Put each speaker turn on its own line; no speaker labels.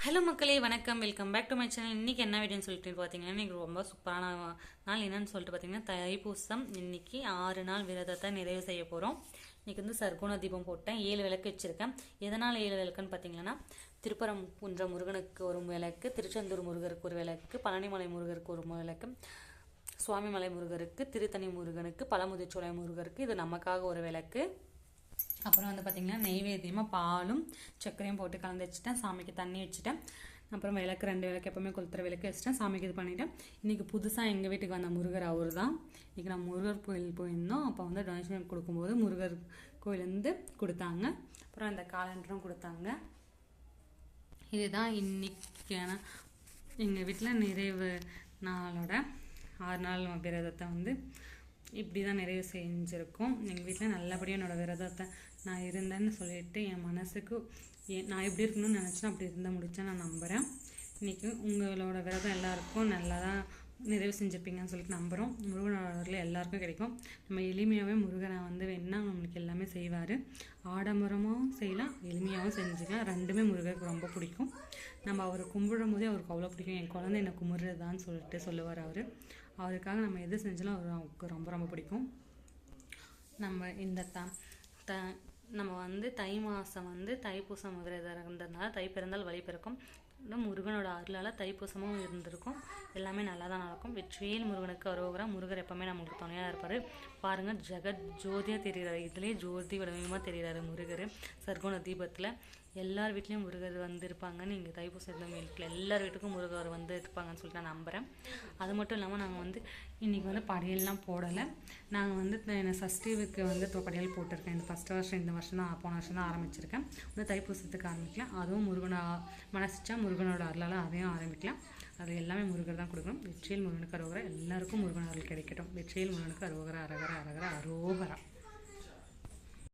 Hello மக்களே, வணக்கம். Welcome back to my channel. இன்றைக்கி என்ன வீடியோன்னு சொல்லிட்டு பார்த்தீங்கன்னா, இன்றைக்கி ரொம்ப சூப்பரான நாள். என்னென்னு சொல்லிட்டு பார்த்தீங்கன்னா, தைப்பூசம். இன்றைக்கி 6 நாள் விரதத்தை நிறைவு செய்ய போகிறோம். இன்றைக்கி வந்து சர்க்குண தீபம் போட்டேன், 7 விளக்கு வச்சுருக்கேன். எதனால் 7 விளக்குன்னு பார்த்தீங்கன்னா, திருப்பரங்குன்ற முருகனுக்கு ஒரு விளக்கு, திருச்செந்தூர் முருகருக்கு ஒரு விளக்கு, பழனிமலை முருகருக்கு ஒரு விளக்கு, சுவாமிமலை முருகருக்கு, திருத்தணி முருகனுக்கு, பழமுதிர்ச்சோலை முருகருக்கு, இது நமக்காக ஒரு விளக்கு. அப்புறம் வந்து பார்த்திங்கன்னா, நெய்வேத்தியமாக பாலும் சர்க்கரையும் போட்டு கலந்து வச்சுட்டேன். சாமிக்கு தண்ணி வச்சுட்டேன். அப்புறம் விளக்கு 2 விளக்கு எப்போவுமே கொளுத்துற விளக்கு வச்சுட்டேன். சாமிக்கு இது பண்ணிவிட்டேன். இன்றைக்கி புதுசாக எங்கள் வீட்டுக்கு வந்த முருகர் அவர் தான். இன்றைக்கி நான் முருகர் கோயில் போயிருந்தோம். அப்போ வந்து டொனேஷன் கொடுக்கும்போது முருகர் கோயிலேருந்து கொடுத்தாங்க. அப்புறம் அந்த காலண்டரும் கொடுத்தாங்க. இதுதான் இன்றைக்கான எங்கள் வீட்டில் நிறைவு நாளோட 6 நாள் விரதத்தை வந்து இப்படி தான் நிறைவு செஞ்சுருக்கோம். எங்கள் வீட்டில் நல்லபடியாக என்னோடய விரதத்தை நான் இருந்தேன்னு சொல்லிட்டு என் மனசுக்கு நான் எப்படி இருக்கணும்னு நினச்சேன், அப்படி இருந்தால் முடித்தேன் நான் நம்புகிறேன். இன்றைக்கி உங்களோட விரதம் எல்லாருக்கும் நல்லா தான் நிறைவு செஞ்சுருப்பீங்கன்னு சொல்லிட்டு நம்புகிறோம். முருகனோட எல்லாருக்கும் கிடைக்கும். நம்ம எளிமையாகவே முருகனை வந்து வேணால் நம்மளுக்கு எல்லாமே செய்வார். ஆடம்பரமாகவும் செய்யலாம், எளிமையாகவும் செஞ்சுக்கலாம். ரெண்டுமே முருகருக்கு ரொம்ப பிடிக்கும். நம்ம அவரை கும்பிடும் போதே அவருக்கு அவ்வளோ பிடிக்கும். என் குழந்தை என்னை கும்பிட்றதான்னு சொல்லிட்டு சொல்லுவார் அவர். அவருக்காக நம்ம எது செஞ்சாலும் அவருக்கு ரொம்ப ரொம்ப பிடிக்கும். நம்ம இந்த நம்ம வந்து தை மாதம் வந்து தைப்பூசம் விரதம் இருந்ததுனால தை பிறந்தால் வழி பிறக்கும். முருகனோட அருளால் தைப்பூசமும் இருந்திருக்கும். எல்லாமே நல்லா தான் நடக்கும். வெற்றிவேல் முருகனுக்கு அரோகரா. முருகர் எப்போவுமே நம்மளுக்கு துணையாக இருப்பார். பாருங்கள், ஜெகத் ஜோதியாக தெரிகிறாரு. இதுலேயே ஜோதி வடிவமாக தெரிகிறாரு முருகர். சர்க்குண தீபத்தில் எல்லார் வீட்லேயும் முருகர் வந்திருப்பாங்க. நீங்கள் தைப்பூசம் இருந்த வீட்டில் எல்லார் வீட்டுக்கும் முருகர் வந்து இருப்பாங்கன்னு சொல்லிட்டு நான் நம்புகிறேன். அது மட்டும் இல்லாமல் நாங்கள் வந்து இன்றைக்கி வந்து படையல்லாம் போடலை. நாங்கள் வந்து சஷ்டிவுக்கு வந்து படையல் போட்டிருக்கேன். இந்த ஃபஸ்ட் வருஷம், இந்த வருஷம் தான், போன வருஷம் தான் ஆரம்பிச்சிருக்கேன். வந்து தைப்பூசத்துக்கு ஆரம்பிக்கலாம். அதுவும் முருகனை மனசிச்சா முருகனோட அருளால் அதையும் ஆரம்பிக்கலாம். அது எல்லாமே முருகர் தான் கொடுக்கணும். வெற்றியில் முருகனுக்கு அரோகரா. எல்லாருக்கும் முருகன் அருள் கிடைக்கட்டும். வெற்றியில் முருகனுக்கு அரோகரா, அரகரா, அரகரா, அரோகரா.